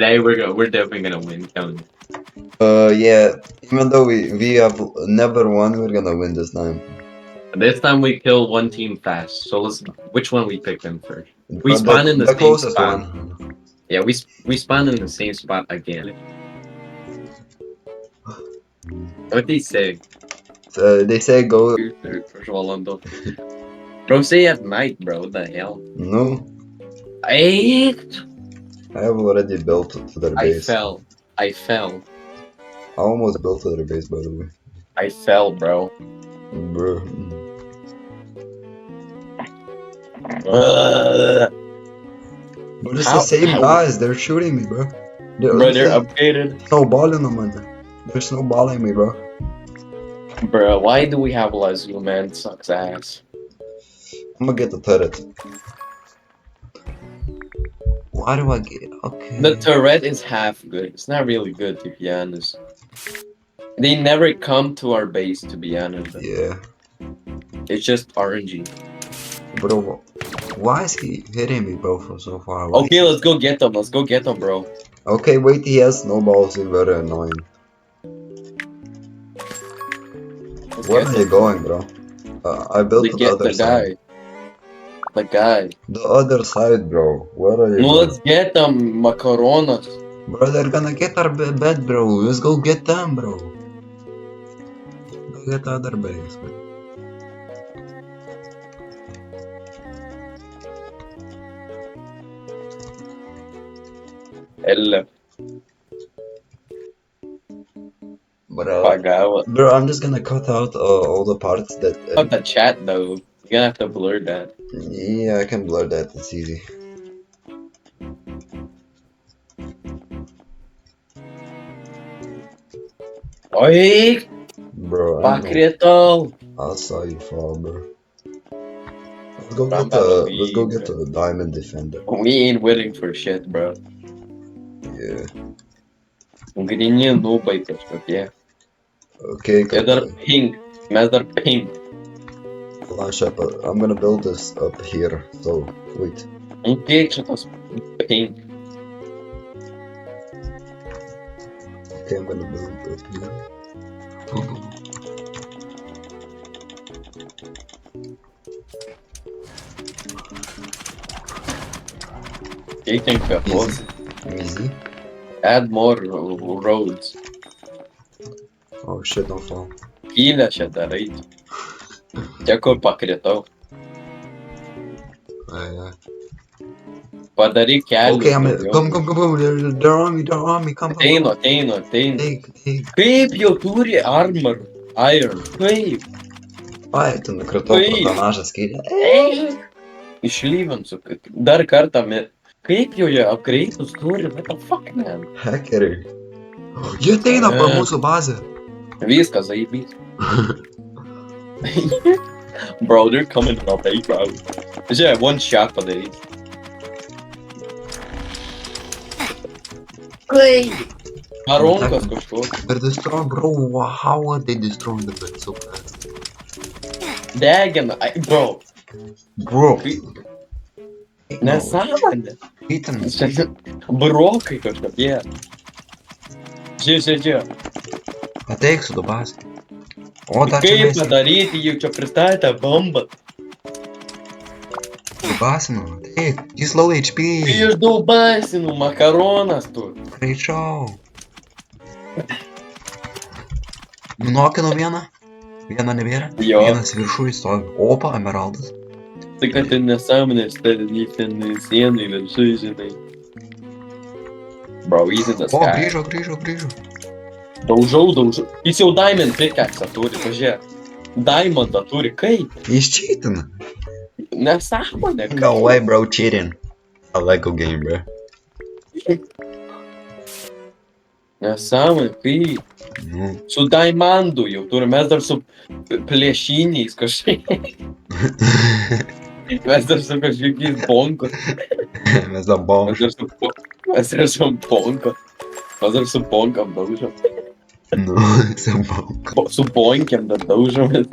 Today we're definitely gonna win, Kevin. Yeah. Even though we have never won, we're gonna win this time. This time we kill one team fast. So let's. Which one we pick them first? We The, spawn in the same closest spot. one. Yeah, we spawn in the same spot again. What they say? They say go. Bro, say at night, bro. What the hell? No, I I have already built to their base. I fell. I almost built to their base, by the way. I fell, bro. Bro. But it's the same guys. They're shooting me, bro. They're upgraded. Snowballing them, man. They're snowballing me, bro. Bro, why do we have Lazoo, man? It sucks ass. I'm gonna get the turret. Why do I get? Okay. The turret is half good. It's not really good, to be honest. They never come to our base, to be honest. Yeah. It's just RNG. Bro, why is he hitting me, bro, from so far away? Okay, let's go get them. Let's go get them, bro. Okay, wait, he has snowballs. He's very annoying. Where are you going, bro? I built Let's the get other the side. guy. The guy. The other side, bro. Where are you No, going? let's get them, macaronas. Bro, they're gonna get our bed, bro. Let's go get them, bro. Go get the other base, bro. El Bro, pagaba. bro, I'm just gonna cut out all the parts that. About the chat, though. You're gonna have to blur that. Yeah, I can blur that. It's easy. Oi! Bro, I know. Pakrito! I saw you fall, bro. Let's go get the diamond defender. We ain't waiting for shit, bro. Yeah. Grinnie nubai kažkokie. Okay, Jie dar pink. Mes dar pink. launch up. I'm gonna build this up here. So wait. Kiek šitas pink? Okay, I'm gonna build up here. Kiek ten kvepos? Easy. Add more roads. Oh shit, don't fall. Kylę čia darai. Čia kur pakritau. Yeah. Padaryk kelią. Okay, come. They're on me. Come. Ateinu. Take. Kaip jau turi armor? Iron. Kaip? Ai, tu nukritau personažą skyrė. Išlyvinsiu. Dar kartą. Kaip jau jie apgreitus turi? What the fuck, man? Hackeriai. Jie ateina pro mūsų bazę. Viskas, zaibys. Bro, they're coming to our base, bro. Žiūrėk, one shot padarys. Maronkas kažkoks. They're destroying, bro. How are they destroying the bed so fast? Degina. Bro. Bro. Nesąmonė. Itin. Brokai kažkokie. Žiūrėk. Ateik su bazę. O, dar Kaip čia padaryti, jau čia pristatė bombą. Dubasinu, ateik. Jis low HP. Iš dubasinu, makaronas tu. Greičiau. Nunokino vieną. Vieną nebėra. Jo. Vienas viršui stovi. Opa, emeraldas. Tai kad ten nesąmonės, ten sienai viršui, žinai. Bro, easy the O, sky. grįžo. Daužau. Jis jau diamond pickaxe turi, pažiūrėk. Diamondą turi, kaip? Jis cheatina. Nesąmonė, kaip? No way, bro, cheating. A Lego game, bro. Nesąmonė, kaip? Nu. Su diamondu jau turi, mes dar su plėšiniais kažkaip. Mes dar su kažkokiais bonkos. Mes dar bom. Mes dar su bonko. Mes dar su bonkom daužom. Nu, su bom. Su bonkiam dar daužomės.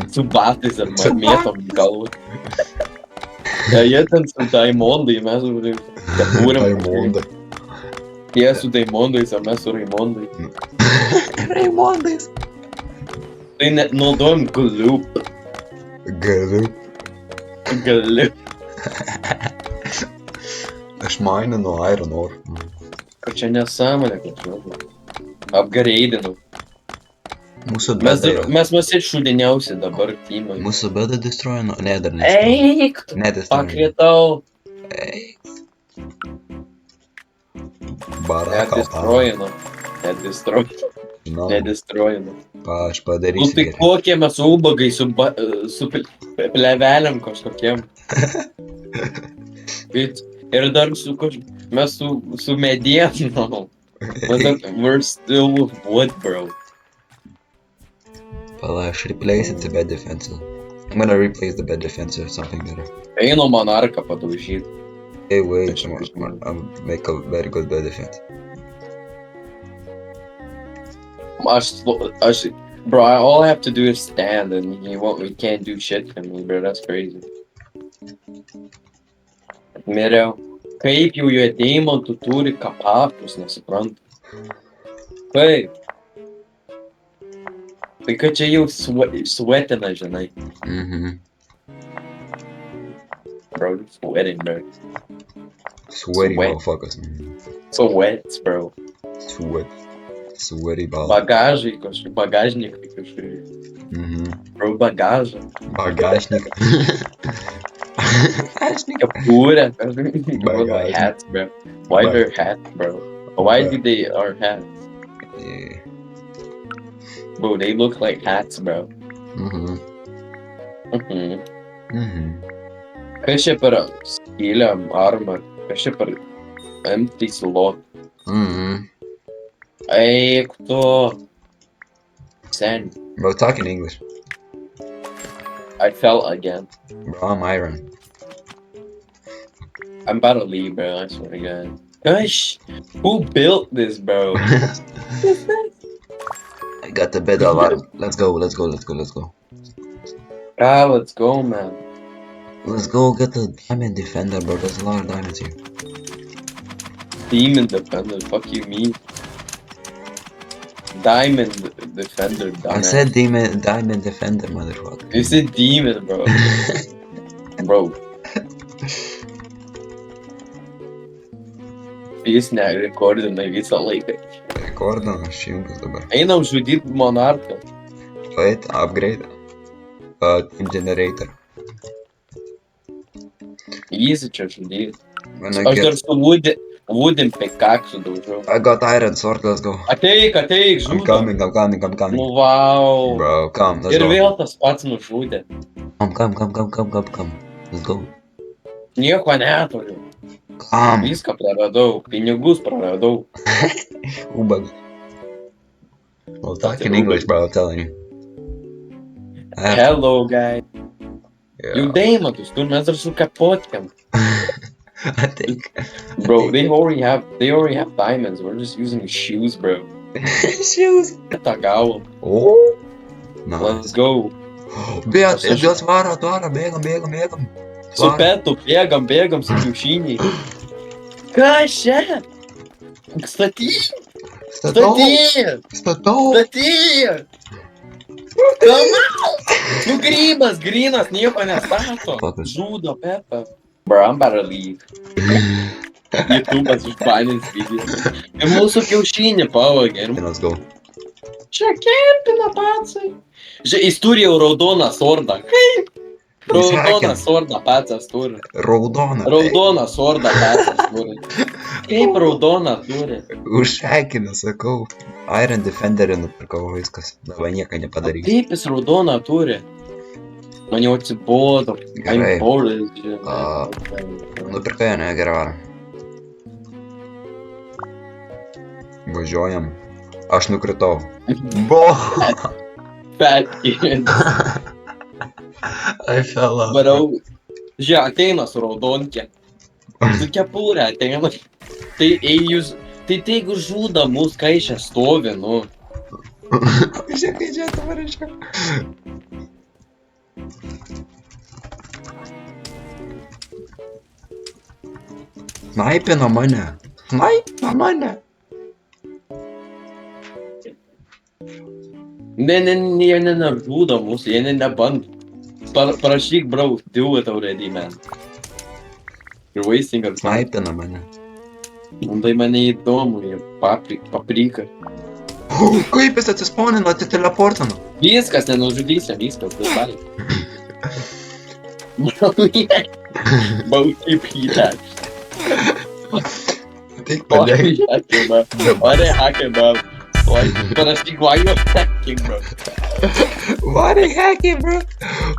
Su batais ar mėtom į galvą. Ja, jie ten su diamondai, mes kepūrėm. Diamondai. Jie su Daimondais, o mes su Raimondais. Raimondais. Tai net naudojam Gloop. Galiu. Gloop. Aš maininu Iron Ore. Kad čia nesąmonė, kad žinau. Apgareidinau. Mūsų Mes, beda yra. mes visi šudiniausi dabar teamai. Mūsų beda destroyino. Ne, dar nestroyino. Eik, tu Nedestroyino. pakvietau. Eik. Baraka. Nedestroyino. Žinau. Nedestroyino. Aš Nu padarysiu tai gerai. kokie mes ubagai su pleveliam kažkokiem. Ir dar su mes su medienom. We're still with wood, bro. Pala, aš replace it to bed defensive. I'm gonna replace the bed defensive with something better. Einu monarką padaužyt. Hey, wait, I'm make a very good bed defense. Bro, all I have to do is stand and we can't do shit to me, bro. That's crazy. Miriau, kaip jau jo deimantų turi kapapus, nesuprantu. Kaip? Tai kad čia jau sweatina, žinai. Bro, sweating, bro. Sweaty Sweat. motherfuckers. So wet, bro. Sweaty ball. Bagažai kažkaip, bagažnikai kažkaip. Bro, bagažą. Bagajnik. Kepurę, kažkaip. Bro, Bagažnik. hats, bro. Why they're hats, bro? Why do they are hats? Yeah. Bro, they look like hats, bro. Kas čia per skylę, armor? Kas čia per empty slot? Eik tu. Sen. Bro, talk in English. I fell again. Bro, I'm iron. I'm about to leave, bro. I swear to God. Gosh, who built this, bro? I got the bed alarm. Let's go. Ah, let's go, man. Let's go get the diamond defender, bro. There's a lot of diamonds here. Demon defender, fuck you mean? Diamond defender, dumbass. I said diamond defender, motherfucker. You said demon, bro. Bro. Jis nerekordina visą laiką. Rekordą, aš jungus dabar. Einam žudyt monarką. Wait, upgrade. Team generator. Easy čia žudyt. When I Aš dar get... su wooden pickaxe daužiau. I got iron sword, let's go. Ateik, I'm žudom. coming. Nu, wow. Bro, come, let's Ir go. vėl tas pats nužudė. Come. Let's go. Nieko neturiu. Come. Viską praradau. Pinigus praradau. Ubag. Well, talk in English, bro, I'm telling you. I have to- Hello, guys. Yeah. Jau deimantus, tu mes dar su kapotkiam. I think. Bro, they already have diamonds. We're just using shoes, bro. Shoes. Tą gavom. Oh. No. Let's go. Bet, jos varo, bėgam. Su petu bėgam su kiaušiniai. Kas čia? Statyk! Statau. Nu grynas, nieko nestato. Fokus. Žudo Pepą. Bro, I'm about to leave. YouTube'as užbanins video. Ir mūsų kiaušinį pavogė. Let's go. Čia kempina pacai. Jis turi jau raudoną sordą. Kaip? Raudoną sordą pacas turi. Raudona. Raudoną sordą pacas turi. Kaip raudoną turi? Užšekina, sakau. Iron Defenderį nupirkau viskas. Dabar nieko nepadarysiu. Kaip jis raudoną turi? Man jau atsibodo. Gerai. I'm bored, žinai. Nupirkai, ne, gerai varom. Važiuojam. Aš nukritau. Bo! Fat kid. I fell off. Varau. Žiūrėk, ateina su raudonkė. Su kepurė ateina. Tai jūs... Tai jeigu žuda mus, kai čia stovi, nu. Žiūrėk, kai čia tavariška. Snaipino mane. Snaipa mane. Ne, jie nežudo mūsų, jie nebando. Parašyk, bro, do it already, man. You're wasting our time. Snaipina mane. Tai mane įdomu, jie paprika. Kaip jis atsispaunino, atiteleportino? Viskas, nenužudysim, viskas, visai. Bro, keep he that. Tik Why padėk. you hacking, bro? Why they hacking, bro? Parašyk, why you hacking, bro? Why they hacking, bro?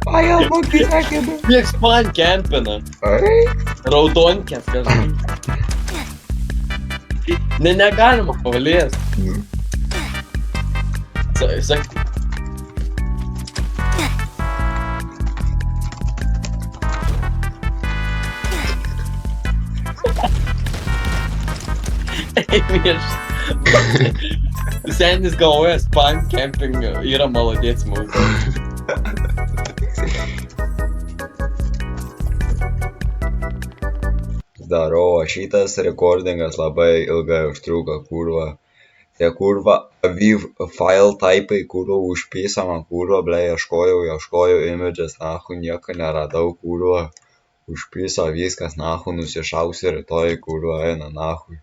Why you monkey hacking, bro? Kiek spawn campina? Ai. Raudonkės, kažkaip. Negalima pavalies. Sak. Senis galvoja, spawn camping yra malodėts mūsų. Darova, šitas recordingas labai ilgai užtruko, kurva. Tie kurva, aviv file typai, kurva užpysama, kurva, ble, ieškojau images, nahu, nieko neradau, kurva. Užpyso viskas, nahu, nusišausi rytoj, kurva, eina, nahu.